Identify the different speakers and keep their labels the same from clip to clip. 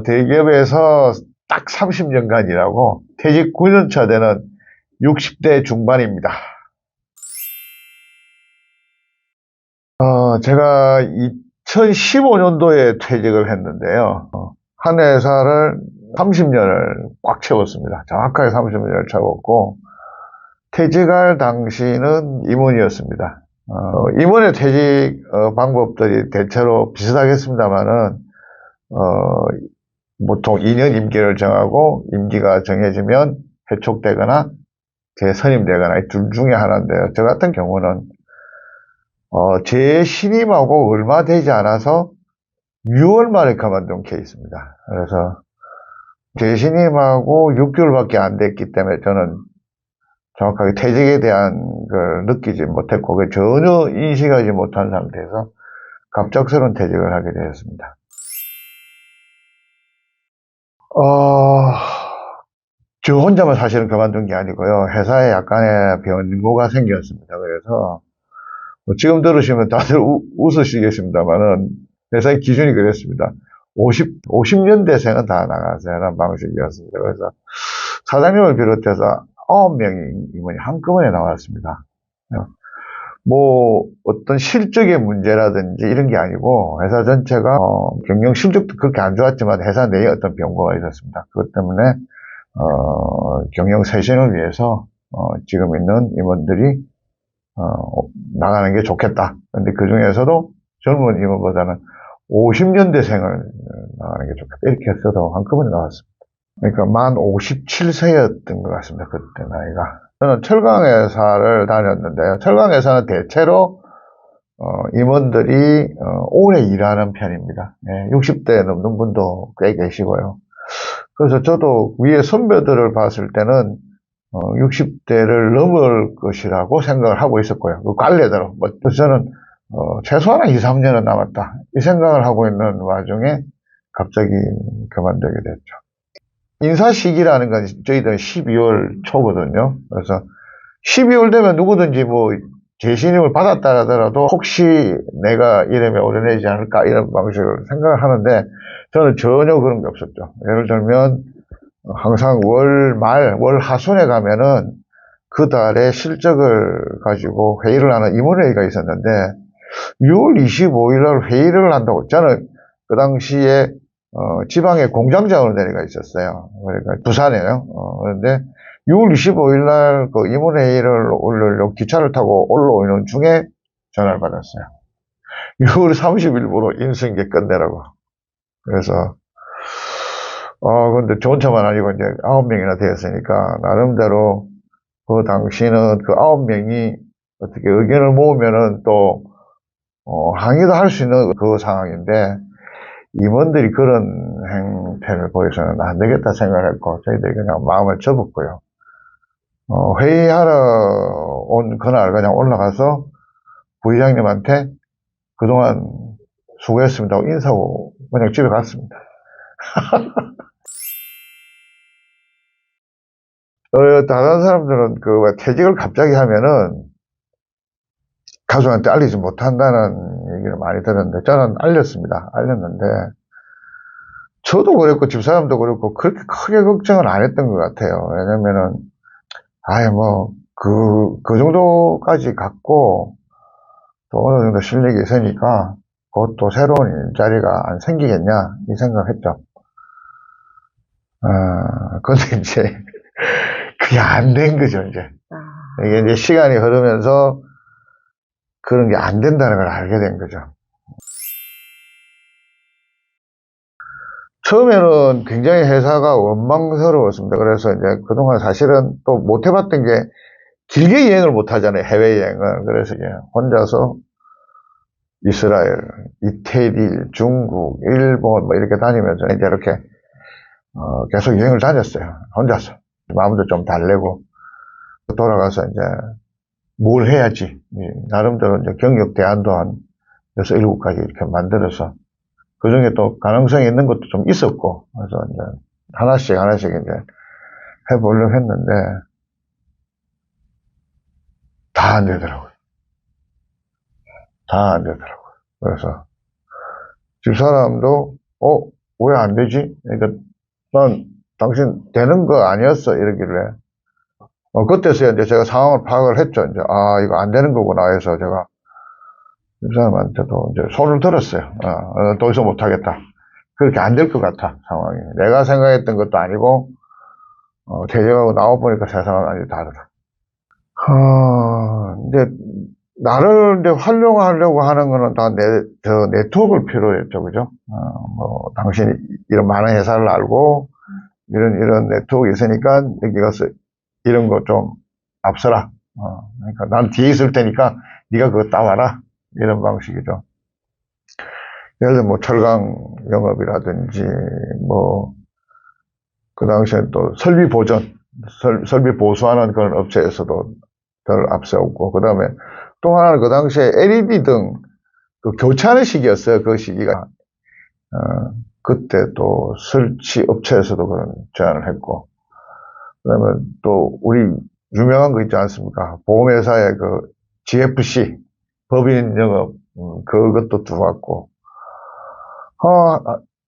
Speaker 1: 대기업에서 딱 30년간 일하고 퇴직 9년 차 되는 60대 중반입니다. 제가 2015년도에 퇴직을 했는데요. 한 회사를 30년을 꽉 채웠습니다. 정확하게 30년을 채웠고, 퇴직할 당시는 임원이었습니다. 임원의 퇴직 방법들이 대체로 비슷하겠습니다만은, 어, 보통 2년 임기를 정하고, 임기가 정해지면 해촉되거나 재선임되거나 이 둘 중에 하나인데요. 저 같은 경우는 재신임하고 얼마 되지 않아서 6월 말에 그만둔 케이스입니다. 그래서 재신임하고 6개월밖에 안 됐기 때문에 저는 정확하게 퇴직에 대한 걸 느끼지 못했고 전혀 인식하지 못한 상태에서 갑작스러운 퇴직을 하게 되었습니다. 저 혼자만 사실은 그만둔 게 아니고요. 회사에 약간의 변고가 생겼습니다. 그래서 지금 들으시면 다들 웃으시겠습니다만은 회사의 기준이 그랬습니다. 50년대생은 다 나가세요라는 방식이었습니다. 그래서 사장님을 비롯해서 9명의 임원이 한꺼번에 나왔습니다. 뭐 어떤 실적의 문제라든지 이런 게 아니고 회사 전체가 경영 실적도 그렇게 안 좋았지만 회사 내에 어떤 변화가 있었습니다. 그것 때문에 경영 쇄신을 위해서 지금 있는 임원들이 나가는 게 좋겠다. 근데 그 중에서도 젊은 임원보다는 50년대생을 나가는 게 좋겠다. 이렇게 해서도 한꺼번에 나왔습니다. 그러니까 만 57세였던 것 같습니다. 그때 나이가. 저는 철강회사를 다녔는데요. 철강회사는 대체로 임원들이 오래 일하는 편입니다. 60대 넘는 분도 꽤 계시고요. 그래서 저도 위에 선배들을 봤을 때는 60대를 넘을 것이라고 생각을 하고 있었고요. 그 관례대로. 저는 최소한 2, 3년은 남았다. 이 생각을 하고 있는 와중에 갑자기 그만두게 됐죠. 인사 시기라는 건 저희들은 12월 초거든요. 그래서 12월 되면 누구든지 뭐 재신임을 받았다 하더라도 혹시 내가 이름에 오르내지 않을까 이런 방식으로 생각을 하는데 저는 전혀 그런 게 없었죠. 예를 들면 항상 월 말, 월 하순에 가면은 그 달의 실적을 가지고 회의를 하는 임원회의가 있었는데 6월 25일 날 회의를 한다고 저는 그 당시에 지방에 공장장으로 내려가 있었어요. 그러니까 부산에요. 그런데 6월 25일 날 그 임원회의를 올리려고 기차를 타고 올라오는 중에 전화를 받았어요. 6월 30일부로 인수인계 끝내라고. 그래서 근데 저 혼자만 아니고 이제 9명이나 되었으니까 나름대로 그 당시는 그 9명이 어떻게 의견을 모으면은 또 항의도 할 수 있는 그 상황인데 임원들이 그런 행태를 보여서는 안 되겠다 생각을 했고 저희들이 그냥 마음을 접었고요. 회의하러 온 그날 그냥 올라가서 부의장님한테 그동안 수고했습니다 하고 인사하고 그냥 집에 갔습니다. 다른 사람들은 그 퇴직을 갑자기 하면은 가족한테 알리지 못한다는 얘기를 많이 들었는데 저는 알렸습니다. 알렸는데 저도 그랬고 집사람도 그랬고 그렇게 크게 걱정은 안 했던 것 같아요. 왜냐면은 아예 뭐 그 정도까지 갔고 또 어느 정도 실력이 있으니까 곧 또 새로운 일자리가 안 생기겠냐 이 생각을 했죠. 근데 이제 그게 안 된 거죠 이제. 이게 이제 시간이 흐르면서 그런 게 안 된다는 걸 알게 된 거죠. 처음에는 굉장히 회사가 원망스러웠습니다. 그래서 이제 그동안 사실은 또 못 해봤던 게 길게 여행을 못 하잖아요. 해외여행을. 그래서 이제 혼자서 이스라엘, 이태리, 중국, 일본 뭐 이렇게 다니면서 이제 이렇게 계속 여행을 다녔어요. 혼자서. 마음도 좀 달래고 돌아가서 이제 뭘 해야지. 나름대로 이제 경력 대안도 한 6, 7가지 이렇게 만들어서 그 중에 또 가능성이 있는 것도 좀 있었고 그래서 이제 하나씩 이제 해보려고 했는데 다 안 되더라고요. 다 안 되더라고요. 그래서 집사람도 왜 안 되지? 그러니까, 난 당신 되는 거 아니었어. 이러길래. 그때서야 이제 제가 상황을 파악을 했죠. 이제, 아, 이거 안 되는 거구나 해서 제가 집사람한테도 이제 손을 들었어요. 더 이상 못하겠다. 그렇게 안 될 것 같아, 상황이. 내가 생각했던 것도 아니고, 퇴직하고 나와보니까 세상은 아주 다르다. 이제, 나를 이제 활용하려고 하는 거는 다 저 네트워크를 필요로 했죠. 그죠? 당신이 이런 많은 회사를 알고, 이런 네트워크 있으니까, 여기 가서 이런 거 좀 앞서라. 그러니까 난 뒤에 있을 테니까, 네가 그거 따와라. 이런 방식이죠. 예를 들어 뭐 철강 영업이라든지, 뭐, 그 당시에 또 설비 보전, 설비 보수하는 그런 업체에서도 덜 앞세웠고, 그 다음에 또 하나는 그 당시에 LED 등 그 교체하는 시기였어요. 그 시기가. 그때 또 설치 업체에서도 그런 제안을 했고, 그 다음에 또 우리 유명한 거 있지 않습니까? 보험회사의 그 GFC, 법인 영업, 그것도 들어왔고,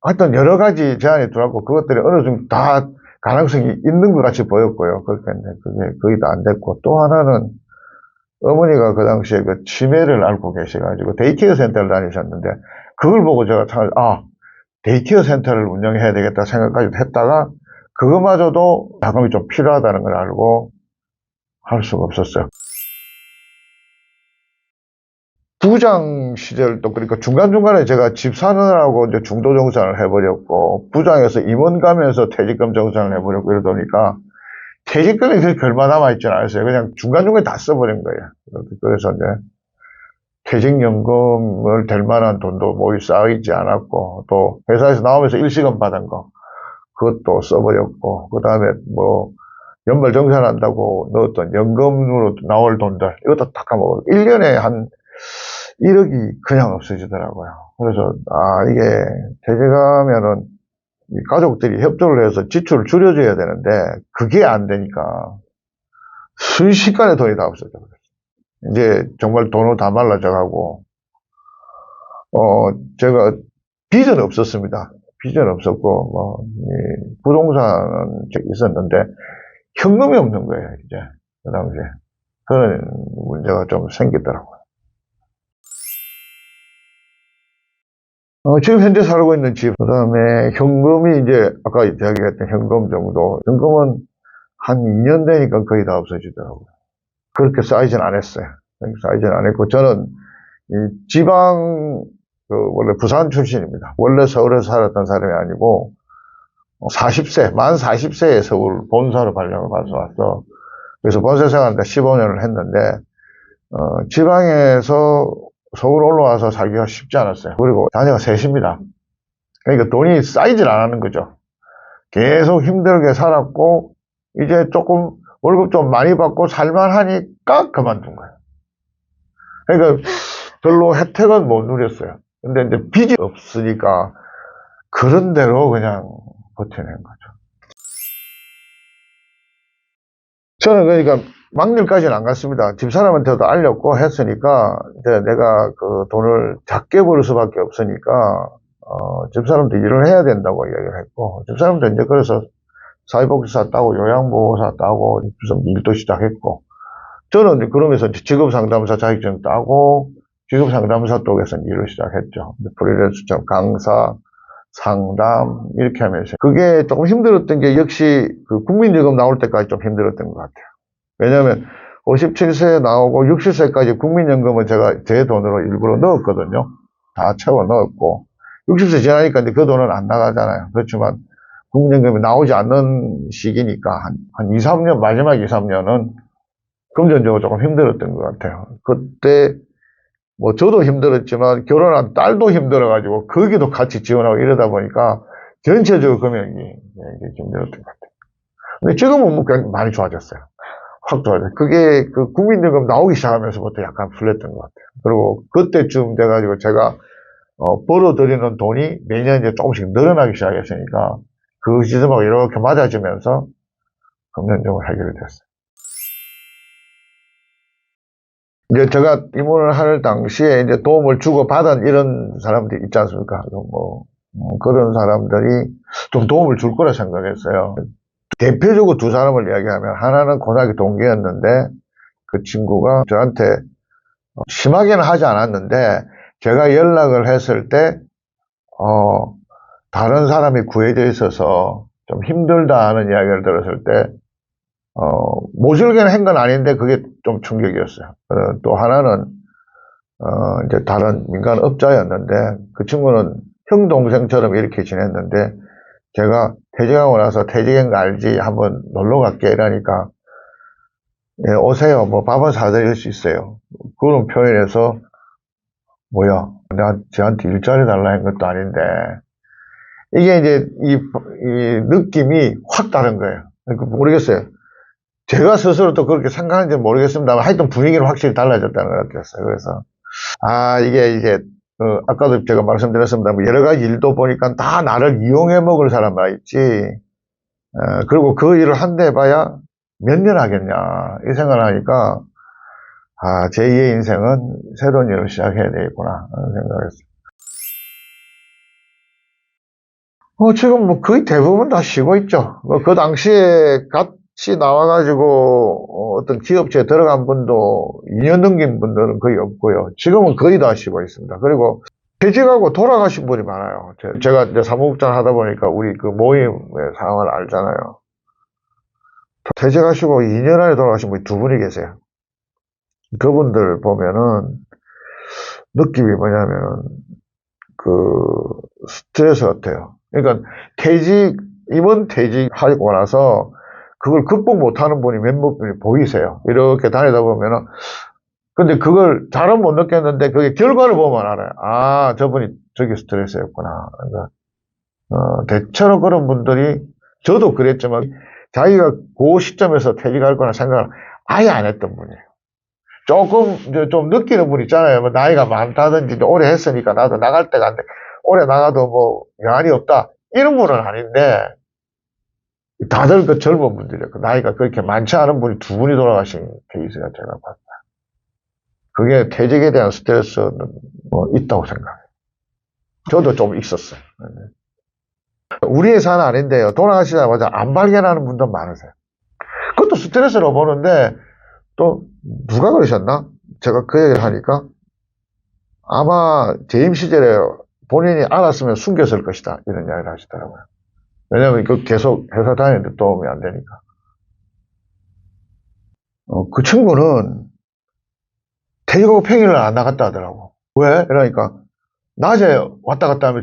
Speaker 1: 하여튼 여러 가지 제안이 들어왔고, 그것들이 어느 정도 다 가능성이 있는 것 같이 보였고요. 그렇게 그게 거의 다 안 됐고, 또 하나는 어머니가 그 당시에 그 치매를 앓고 계셔가지고 데이케어 센터를 다니셨는데, 그걸 보고 제가 참, 데이케어 센터를 운영해야 되겠다 생각까지 했다가, 그거마저도 자금이 좀 필요하다는 걸 알고 할 수가 없었어요. 부장 시절도 그러니까 중간중간에 제가 집 사느라고 이제 중도 정산을 해버렸고, 부장에서 임원 가면서 퇴직금 정산을 해버렸고 이러다 보니까 퇴직금이 그렇게 얼마 남아있지는 않았어요. 그냥 중간중간에 다 써버린 거예요. 그래서 이제 퇴직연금을 될 만한 돈도 모이 쌓이지 않았고, 또 회사에서 나오면서 일시금 받은 거 그것도 써버렸고, 그 다음에 뭐 연말 정산한다고 넣었던 연금으로 나올 돈들 이것도 다 까먹고 1년에 한 1억이 그냥 없어지더라고요. 그래서 이게 퇴직하면은 이 가족들이 협조를 해서 지출을 줄여줘야 되는데 그게 안 되니까 순식간에 돈이 다 없어져 버렸어요. 이제 정말 돈으로 다 말라져가고, 제가 빚은 없었습니다. 빚은 없었고, 부동산은 있었는데 현금이 없는 거예요. 이제 그 당시에 그런 문제가 좀 생기더라고요. 지금 현재 살고 있는 집, 그 다음에 현금이 이제 아까 이야기했던 현금 정도, 현금은 한 2년 되니까 거의 다 없어지더라고요. 그렇게 쌓이진 않았어요. 쌓이진 않았고, 저는 이 지방, 원래 부산 출신입니다. 원래 서울에서 살았던 사람이 아니고, 40세, 만 40세에 서울 본사로 발령을 받아서 왔어. 그래서 본사 생활을 15년을 했는데, 지방에서 서울 올라와서 살기가 쉽지 않았어요. 그리고 자녀가 셋입니다. 그러니까 돈이 쌓이질 않는 거죠. 계속 힘들게 살았고, 이제 조금 월급 좀 많이 받고 살만하니까 그만둔 거예요. 그러니까 별로 혜택은 못 누렸어요. 근데 이제 빚이 없으니까 그런 대로 그냥 버텨낸 거죠. 저는 그러니까 막일까지는 안 갔습니다. 집사람한테도 알렸고 했으니까 이제 내가 그 돈을 작게 벌 수밖에 없으니까 집사람도 일을 해야 된다고 이야기를 했고, 집사람도 이제 그래서 사회복지사 따고 요양보호사 따고 좀 일도 시작했고, 저는 이제 그러면서 직업상담사 자격증 따고 직업상담사 쪽에서 일을 시작했죠. 프리랜서처럼 강사, 상담 이렇게 하면서 그게 조금 힘들었던 게 역시 그 국민연금 나올 때까지 좀 힘들었던 것 같아요. 왜냐하면 57세에 나오고 60세까지 국민연금은 제가 제 돈으로 일부러 넣었거든요. 다 채워 넣었고 60세 지나니까 이제 그 돈은 안 나가잖아요. 그렇지만 국민연금이 나오지 않는 시기니까 한 2, 3년, 마지막 2, 3년은 금전적으로 조금 힘들었던 것 같아요. 그때 뭐 저도 힘들었지만 결혼한 딸도 힘들어가지고 거기도 같이 지원하고 이러다 보니까 전체적으로 금액이 힘들었던 것 같아요. 근데 지금은 뭐 많이 좋아졌어요. 확 좋아졌어요. 그게 그 국민연금 나오기 시작하면서부터 약간 풀렸던 것 같아요. 그리고 그때쯤 돼가지고 제가 벌어들이는 돈이 매년 이제 조금씩 늘어나기 시작했으니까 그 시점하고 이렇게 맞아지면서 금전적으로 해결이 됐어요. 이제 제가 입문을 할 당시에 이제 도움을 주고받은 이런 사람들이 있지 않습니까? 뭐, 그런 사람들이 좀 도움을 줄 거라 생각했어요. 대표적으로 두 사람을 이야기하면, 하나는 고등학교 동기였는데 그 친구가 저한테 심하게는 하지 않았는데, 제가 연락을 했을 때 다른 사람이 구해져 있어서 좀 힘들다 하는 이야기를 들었을 때 모질게는 한 건 아닌데 그게 좀 충격이었어요. 또 하나는 이제 다른 민간업자였는데, 그 친구는 형 동생처럼 이렇게 지냈는데, 제가 퇴직하고 나서 퇴직한 거 알지? 한번 놀러 갈게 이러니까, 예, 오세요. 뭐 밥은 사드릴 수 있어요. 그런 표현에서, 뭐야, 내가 쟤한테 일자리 달라 한 것도 아닌데, 이게 이제 이 느낌이 확 다른 거예요. 그러니까 모르겠어요. 제가 스스로 또 그렇게 생각하는지 모르겠습니다만, 하여튼 분위기는 확실히 달라졌다는 것 같았어요. 그래서 이게 아까도 제가 말씀드렸습니다만, 여러 가지 일도 보니까 다 나를 이용해 먹을 사람만 있지. 그리고 그 일을 한대 봐야 몇 년 하겠냐 이 생각을 하니까, 제2의 인생은 새로운 일을 시작해야 되겠구나 하는 생각을 했어요. 지금 뭐 거의 대부분 다 쉬고 있죠. 그 당시에 같이 나와가지고 어떤 기업체에 들어간 분도 2년 넘긴 분들은 거의 없고요. 지금은 거의 다 쉬고 있습니다. 그리고 퇴직하고 돌아가신 분이 많아요. 제가 이제 사무국장 하다 보니까 우리 그 모임의 상황을 알잖아요. 퇴직하시고 2년 안에 돌아가신 분이 두 분이 계세요. 그분들 보면은 느낌이 뭐냐면은 그 스트레스 같아요. 그러니까 이번 퇴직하고 나서 그걸 극복 못하는 분이 몇몇 분이 보이세요. 이렇게 다니다 보면은. 근데 그걸 잘은 못 느꼈는데 그게 결과를 보면 알아요. 저분이 저게 스트레스였구나. 그러니까 대체로 그런 분들이, 저도 그랬지만 자기가 그 시점에서 퇴직할 거나 생각을 아예 안 했던 분이에요. 조금 이제 좀 느끼는 분 있잖아요. 뭐 나이가 많다든지 오래 했으니까 나도 나갈 때가 안 돼. 오래 나가도 뭐 여한이 없다. 이런 분은 아닌데, 다들 그 젊은 분들이에요. 그 나이가 그렇게 많지 않은 분이 두 분이 돌아가신 케이스가 제가 봤어요. 그게 퇴직에 대한 스트레스는 뭐 있다고 생각해요. 저도 좀 있었어요. 우리 회사는 아닌데요. 돌아가시자마자 안 발견하는 분도 많으세요. 그것도 스트레스로 보는데, 또 누가 그러셨나? 제가 그 얘기를 하니까 아마 재임 시절에 본인이 알았으면 숨겼을 것이다 이런 이야기를 하시더라고요. 왜냐하면 그 계속 회사 다니는데 도움이 안 되니까. 그 친구는 퇴직하고 평일날 안 나갔다 하더라고. 왜? 그러니까 낮에 왔다 갔다 하면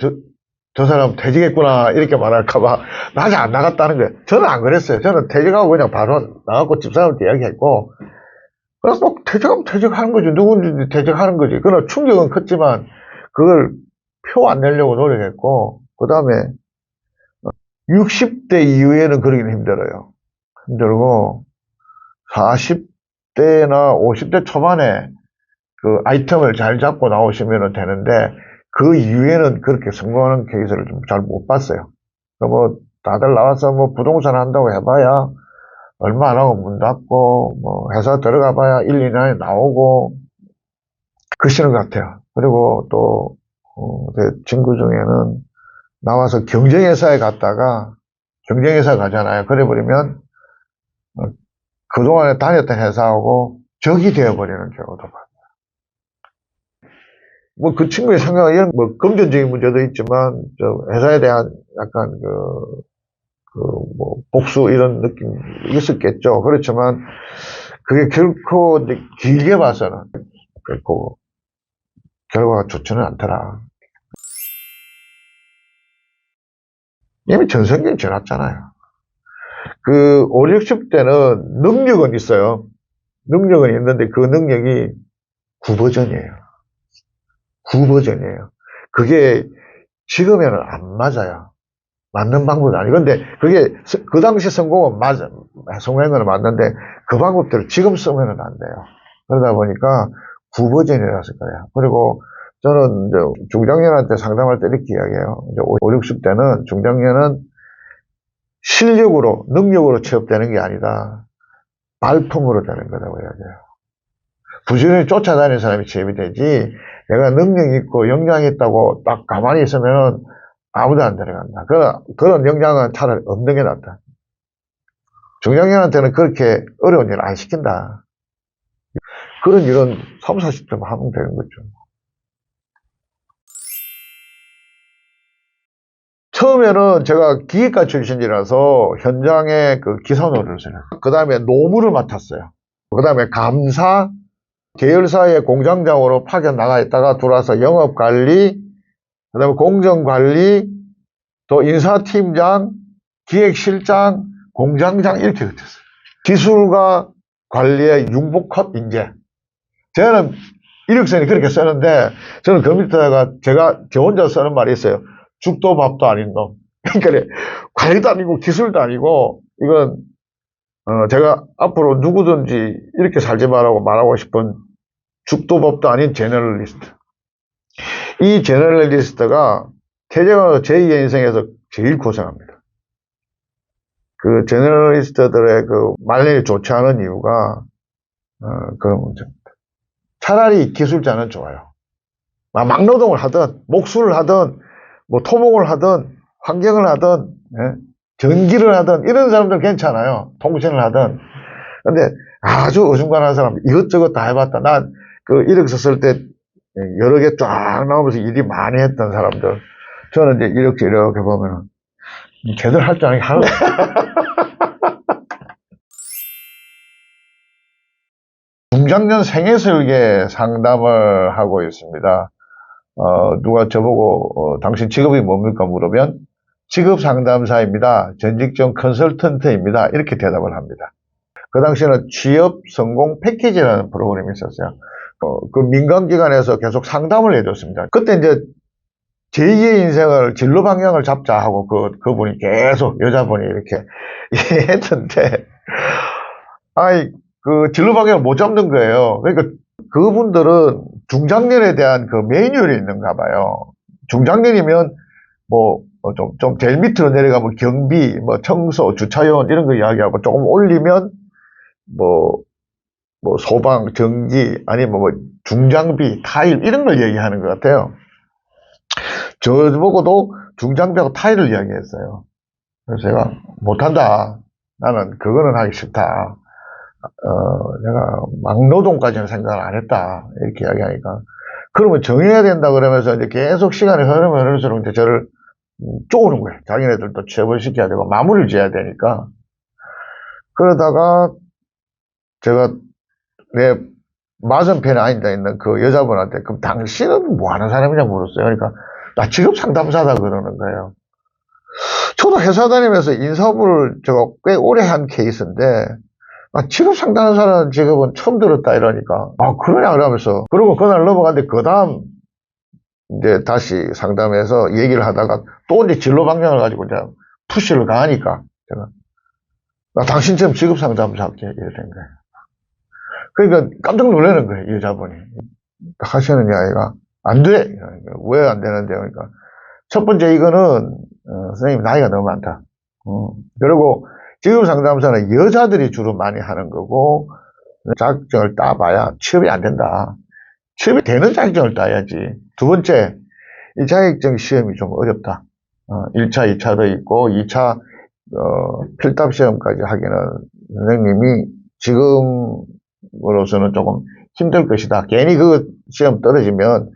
Speaker 1: 저 사람 퇴직했구나 이렇게 말할까봐 낮에 안 나갔다는 거예요. 저는 안 그랬어요. 저는 퇴직하고 그냥 바로 나가고 집사람한테 이야기했고, 그래서 꼭 퇴직하면 퇴직하는 거지. 누구든지 퇴직하는 거지. 그러나 충격은 컸지만 그걸 표 안 내려고 노력했고, 그 다음에 60대 이후에는 그러기는 힘들어요. 힘들고 40대나 50대 초반에 그 아이템을 잘 잡고 나오시면 되는데, 그 이후에는 그렇게 성공하는 케이스를 좀 잘 못 봤어요. 뭐 다들 나와서 뭐 부동산 한다고 해봐야 얼마 안 하고 문 닫고, 뭐 회사 들어가 봐야 1, 2년 안에 나오고 그러시는 것 같아요. 그리고 또 제 친구 중에는 나와서 경쟁회사에 갔다가, 경쟁회사 가잖아요. 그래버리면 그동안에 다녔던 회사하고 적이 되어버리는 경우도 많아요. 뭐 그 친구의 생각은 뭐 금전적인 문제도 있지만 회사에 대한 약간 뭐 복수 이런 느낌이 있었겠죠. 그렇지만 그게 결코 길게 봐서는 결코 결과가 좋지는 않더라. 이미 전성기는 지났잖아요. 그 5, 60대는 능력은 있어요. 능력은 있는데 그 능력이 9버전이에요. 9버전이에요. 그게 지금에는 안 맞아요. 맞는 방법이 아니고. 근데 그게 그 당시 성공은 성공한 건 맞는데 그 방법대로 지금 쓰면 안 돼요. 그러다 보니까 9버전이라서 그래요. 그리고 저는 이제 중장년한테 상담할 때 이렇게 이야기해요. 이제 5, 60대는 중장년은 실력으로, 능력으로 취업되는 게 아니다. 발품으로 되는 거라고 이야기해요. 부지런히 쫓아다니는 사람이 취업이 되지, 내가 능력 있고 역량 있다고 딱 가만히 있으면은 아무도 안 데려간다. 그런 역량은 차라리 없는 게 낫다. 중장년한테는 그렇게 어려운 일을 안 시킨다. 그런 일은 3, 40점 하면 되는 거죠. 처음에는 제가 기계과 출신이라서 현장에 그 기사 노릇을 했어요. 그 다음에 노무를 맡았어요. 그 다음에 감사, 계열사의 공장장으로 파견 나가 있다가 들어와서 영업관리, 그 다음에 공정관리, 또 인사팀장, 기획실장, 공장장 이렇게 됐어요. 기술과 관리의 융복합 인재. 저는 이력서에 그렇게 쓰는데 저는 그 밑에다가 제가 저 혼자 쓰는 말이 있어요. 죽도 밥도 아닌 놈. 그러니까 관리도 아니고 기술도 아니고 이건 제가 앞으로 누구든지 이렇게 살지 말라고 싶은 죽도 밥도 아닌 제너럴리스트. 이 제너럴리스트가 태정하고 제2의 인생에서 제일 고생합니다. 그 제너럴리스트들의 그 말년이 좋지 않은 이유가 그런 문제입니다. 차라리 기술자는 좋아요. 막노동을 하든 목수를 하든 뭐 토목을 하든 환경을 하든 전기를 하든 이런 사람들 괜찮아요. 통신을 하든. 근데 아주 어중간한 사람 이것저것 다 해봤다. 난 그 이력서 쓸 때 여러 개 쫙 나오면서 일이 많이 했던 사람들. 저는 이제 이렇게 보면은 제대로 할 줄 아는 게 하나도 중장년 생애설계 상담을 하고 있습니다. 누가 저보고 당신 직업이 뭡니까 물으면 직업 상담사입니다. 전직전 컨설턴트입니다. 이렇게 대답을 합니다. 그 당시에는 취업 성공 패키지라는 프로그램이 있었어요. 그 민간기관에서 계속 상담을 해줬습니다. 그때 이제 제2의 인생을 진로 방향을 잡자 하고 그분이 계속 여자분이 이렇게 했는데 그 진로 방향을 못 잡는 거예요. 그러니까 그분들은 중장년에 대한 그 매뉴얼이 있는가 봐요. 중장년이면 좀 제일 밑으로 내려가면 경비, 청소, 주차요원 이런 거 이야기하고 조금 올리면 소방, 전기, 아니면 중장비, 타일 이런 걸 얘기하는 것 같아요. 저보고도 중장비하고 타일을 이야기했어요. 그래서 제가 못한다. 나는 그거는 하기 싫다. 내가 막노동까지는 생각을 안 했다. 이렇게 이야기하니까. 그러면 정해야 된다 그러면서 이제 계속 시간이 흐르면 흐를수록 이제 저를 쪼는 거예요. 자기네들도 취업을 시켜야 되고 마무리를 지어야 되니까. 그러다가 제가 내 맞은편에 앉아 있는 그 여자분한테 그럼 당신은 뭐 하는 사람이냐 물었어요. 그러니까 나 직업 상담사다 그러는 거예요. 저도 회사 다니면서 인사업을 제가 꽤 오래 한 케이스인데 직업 상담사라는 직업은 처음 들었다 이러니까 그러냐 그러면서 그리고 그날 넘어갔는데 그 다음 이제 다시 상담해서 얘기를 하다가 또 이제 진로 방향을 가지고 이제 푸시를 가하니까 제가 나 당신처럼 직업 상담사 할게 이렇게 된 거예요. 그러니까 깜짝 놀라는 거예요. 여자분이 하시는 이야기가 안 돼. 왜 안 되는데 그러니까 첫 번째 이거는 선생님 나이가 너무 많다. 그리고 직업 상담사는 여자들이 주로 많이 하는 거고 자격증을 따봐야 취업이 안 된다. 취업이 되는 자격증을 따야지. 두 번째, 이 자격증 시험이 좀 어렵다. 1차, 2차도 있고 2차 필답 시험까지 하기는 선생님이 지금으로서는 조금 힘들 것이다. 괜히 그 시험 떨어지면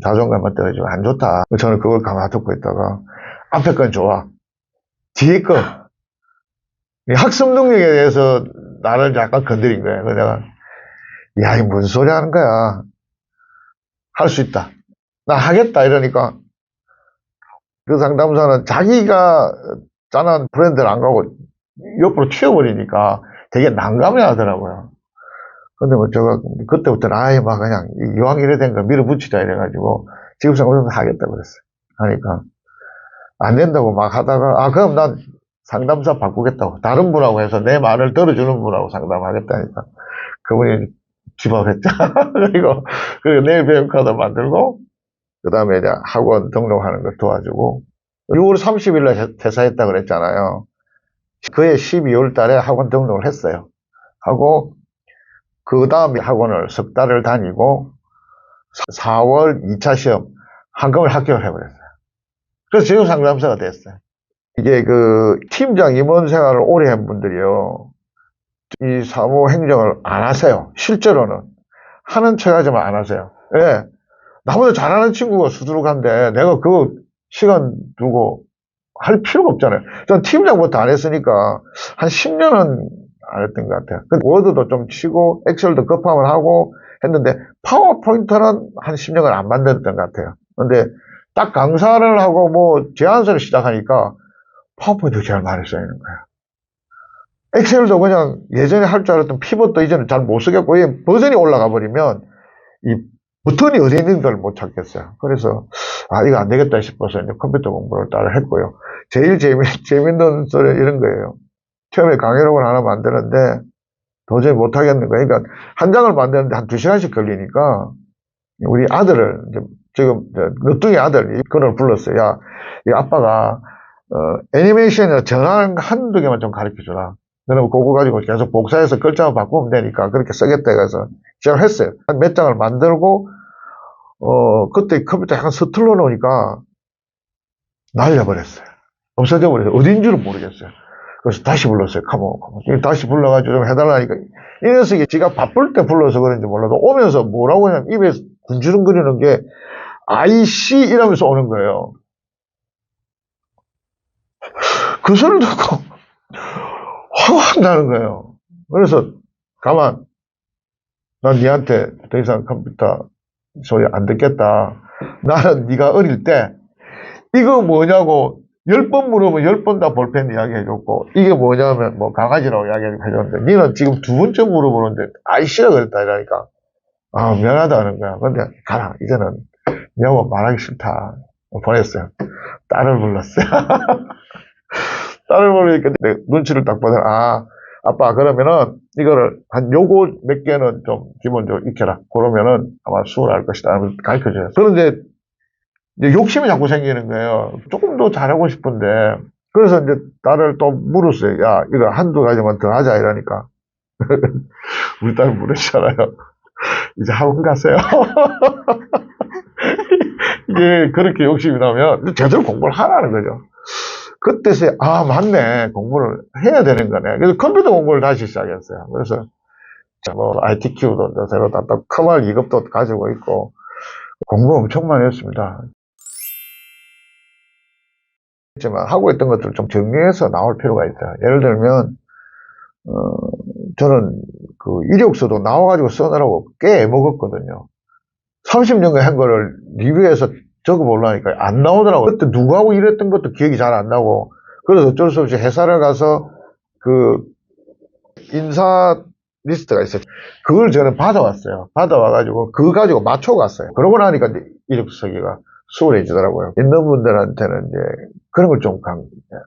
Speaker 1: 자존감만 떨어지면 안 좋다. 저는 그걸 가만히 듣고 있다가 앞에 건 좋아. 뒤에 거 학습 능력에 대해서 나를 약간 건드린 거야. 그래서 내가 야, 이 무슨 소리 하는 거야. 할 수 있다. 나 하겠다 이러니까 그 상담사는 자기가 짠한 브랜드를 안 가고 옆으로 튀어버리니까 되게 난감해 하더라고요. 근데 제가 그때부터는 막 그냥 이왕 이래 된 거 밀어붙이자 이래가지고 지금 상담사 하겠다 그랬어요. 하니까 안 된다고 막 하다가 그럼 난 상담사 바꾸겠다고 다른 분하고 해서 내 말을 들어주는 분하고 상담하겠다니까 그분이 기밥했죠. 그리고 내일 배움 카드 만들고 그 다음에 이제 학원 등록하는 걸 도와주고 6월 30일 날 퇴사했다 그랬잖아요. 그해 12월 달에 학원 등록을 했어요. 하고 그 다음에 학원을 석 달을 다니고 4월 2차 시험 한꺼번에 합격을 해버렸어요. 그래서 제휴 상담사가 됐어요. 이게 그 팀장 임원 생활을 오래 한 분들이요. 이 사무 행정을 안 하세요. 실제로는. 하는 척 하지만 안 하세요. 왜? 나보다 잘하는 친구가 수두룩한데 내가 그 시간 두고 할 필요가 없잖아요. 전 팀장부터 안 했으니까 한 10년은 안 했던 것 같아요. 워드도 좀 치고 엑셀도 급하면 하고 했는데 파워포인트는 한 10년을 안 만들었던 것 같아요. 근데 딱 강사를 하고 뭐 제안서를 시작하니까 파워포인트 제일 많이 써있는 거예요. 엑셀도 그냥 예전에 할 줄 알았던 피벗도 이제는 잘 못 쓰겠고 버전이 올라가 버리면 이 버튼이 어디 있는 걸 못 찾겠어요. 그래서 이거 안 되겠다 싶어서 이제 컴퓨터 공부를 따로 했고요. 제일 재밌는 소리 이런 거예요. 처음에 강의록을 하나 만드는데 도저히 못 하겠는 거예요. 그러니까 한 장을 만드는데 한 2시간씩 걸리니까 우리 아들을 지금 늦둥이 아들 그걸 불렀어요. 야, 이 아빠가 애니메이션이나 전환 한두 개만 좀 가르쳐 주라. 그러면 그거 가지고 계속 복사해서 글자만 바꾸면 되니까 그렇게 쓰겠다 해서 시작을 했어요. 한 몇 장을 만들고 그때 컴퓨터 약간 서툴러 놓으니까 날려버렸어요. 없어져 버렸어요. 어딘 줄은 모르겠어요. 그래서 다시 불렀어요. 컴온. 다시 불러가지고 좀 해달라니까 이 녀석이 지가 바쁠 때 불러서 그런지 몰라도 오면서 뭐라고 하냐면 입에 군주름거리는 게 IC 이러면서 오는 거예요. 그 소리를 듣고 화가 나는 거예요. 그래서 가만, 난 니한테 더 이상 컴퓨터 소리 안 듣겠다. 나는 네가 어릴 때 이거 뭐냐고 10번 물으면 10번 다 볼펜 이야기 해줬고 이게 뭐냐면 뭐 강아지라고 이야기 해줬는데 니는 지금 두 번째 물어보는데 IC라 그랬다 이러니까 미안하다는 거야. 근데 가라. 이제는 여보 말하기 싫다. 보냈어요. 딸을 불렀어요. 딸을 부르니까 내 눈치를 딱 보더라. 아빠 그러면은 이거를 한 요거 몇 개는 좀 기본적으로 익혀라. 그러면은 아마 수월할 것이다. 하면서 가르쳐줘요. 그런데 이제 욕심이 자꾸 생기는 거예요. 조금 더 잘하고 싶은데. 그래서 이제 딸을 또 물었어요. 야, 이거 한두 가지만 더 하자 이러니까. 우리 딸 물으시잖아요. 이제 학원 가세요. 이게 그렇게 욕심이 나면 제대로 공부를 하라는 거죠. 그때서야 맞네. 공부를 해야 되는 거네. 그래서 컴퓨터 공부를 다시 시작했어요. 그래서 뭐 ITQ도 새로 다 커말 2급도 가지고 있고 공부 엄청 많이 했습니다. 하지만 하고 있던 것들을 좀 정리해서 나올 필요가 있다. 예를 들면 저는 그 이력서도 나와가지고 써느라고 꽤 애먹었거든요. 30년간 한 거를 리뷰해서 적어보려니까 안 나오더라고요. 그때 누구하고 일했던 것도 기억이 잘 안 나고, 그래서 어쩔 수 없이 회사를 가서 그 인사 리스트가 있어요. 그걸 저는 받아왔어요. 받아와가지고 그거 가지고 맞춰갔어요. 그러고 나니까 이력서 쓰기가 수월해지더라고요. 있는 분들한테는 이제 그런 걸 좀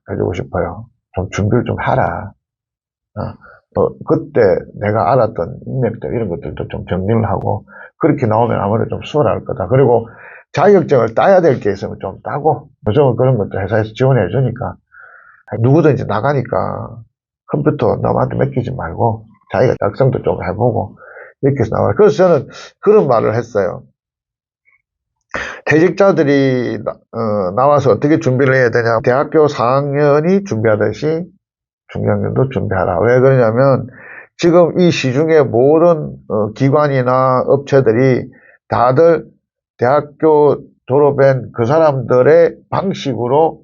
Speaker 1: 해주고 싶어요. 좀 준비를 좀 하라. 그때 내가 알았던 인맥들 이런 것들도 좀 정리를 하고 그렇게 나오면 아무래도 좀 수월할 거다. 그리고 자격증을 따야 될 게 있으면 좀 따고 요즘은 그런 것도 회사에서 지원해 주니까 누구든지 나가니까 컴퓨터 남한테 맡기지 말고 자기가 작성도 좀 해보고 이렇게 해서 나와요. 그래서 저는 그런 말을 했어요. 퇴직자들이 나와서 어떻게 준비를 해야 되냐. 대학교 4학년이 준비하듯이 중장년도 준비하라. 왜 그러냐면 지금 이 시중의 모든 기관이나 업체들이 다들 대학교 졸업한 그 사람들의 방식으로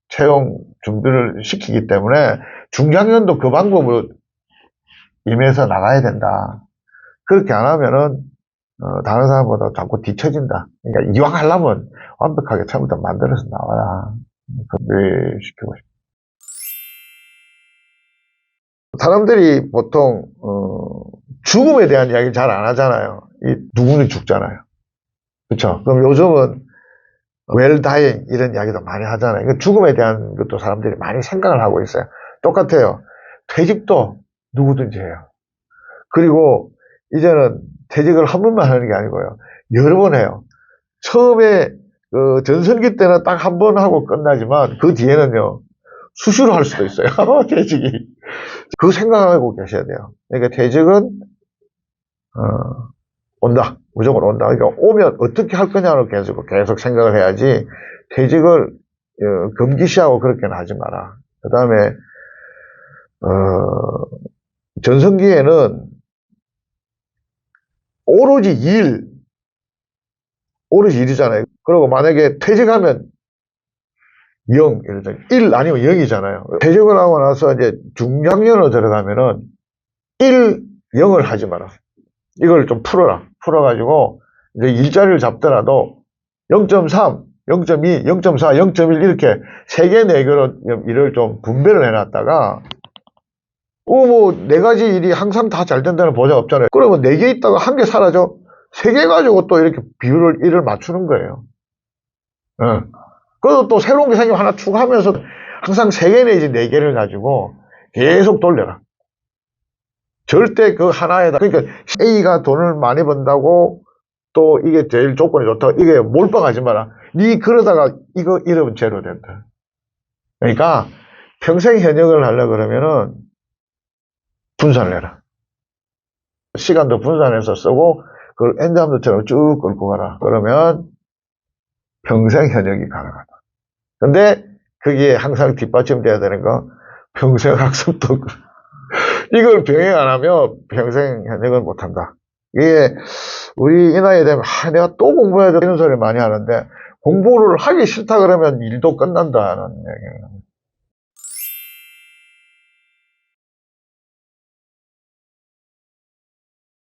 Speaker 1: 채용 준비를 시키기 때문에 중장년도 그 방법으로 임해서 나가야 된다. 그렇게 안 하면은 다른 사람보다 자꾸 뒤처진다. 그러니까 이왕 하려면 완벽하게 처음부터 만들어서 나와라. 준비시키고 싶다. 사람들이 보통 죽음에 대한 이야기 잘 안 하잖아요. 누구는 죽잖아요. 그렇죠? 그럼 요즘은 well dying 이런 이야기도 많이 하잖아요. 그러니까 죽음에 대한 것도 사람들이 많이 생각을 하고 있어요. 똑같아요. 퇴직도 누구든지 해요. 그리고 이제는 퇴직을 한 번만 하는 게 아니고요. 여러 번 해요. 처음에 전성기 때는 딱 한 번 하고 끝나지만 그 뒤에는요. 수시로 할 수도 있어요. 퇴직이. 그 생각하고 계셔야 돼요. 그러니까 퇴직은 온다. 무조건 온다. 그러니까 오면 어떻게 할 거냐로 계속 생각을 해야지 퇴직을 금기시하고 그렇게는 하지 마라. 그 다음에 전성기에는 오로지 일이잖아요. 그리고 만약에 퇴직하면 0, 이러잖아요. 1 아니면 0이잖아요. 퇴직을 하고 나서 이제 중장년으로 들어가면은 1, 0을 하지 마라. 이걸 좀 풀어라. 풀어가지고 이제 일자리를 잡더라도 0.3, 0.2, 0.4, 0.1 이렇게 3개, 4개로 일을 좀 분배를 해놨다가 뭐 4가지 일이 항상 다 잘 된다는 보장 없잖아요. 그러면 4개 있다가 1개 사라져. 3개 가지고 또 이렇게 일을 맞추는 거예요. 그래도 또 새로운 게 생기면 하나 추가하면서 항상 3개 내지 4개를 가지고 계속 돌려라. 절대 그 하나에다, 그러니까 A가 돈을 많이 번다고 또 이게 제일 조건이 좋다. 이게 몰빵하지 마라. 니 그러다가 이거 잃으면 제로 된다. 그러니까 평생 현역을 하려고 그러면은 분산을 해라. 시간도 분산해서 쓰고 그걸 엔잡들처럼 쭉 끌고 가라. 그러면 평생 현역이 가능하다. 근데 거기에 항상 뒷받침돼야 되는 거 평생 학습도 이걸 병행 안 하면 평생 현역을 못한다. 이게 우리 이 나이에 되면 내가 또 공부해야 돼 이런 소리 많이 하는데 공부를 하기 싫다 그러면 일도 끝난다는 얘기예요.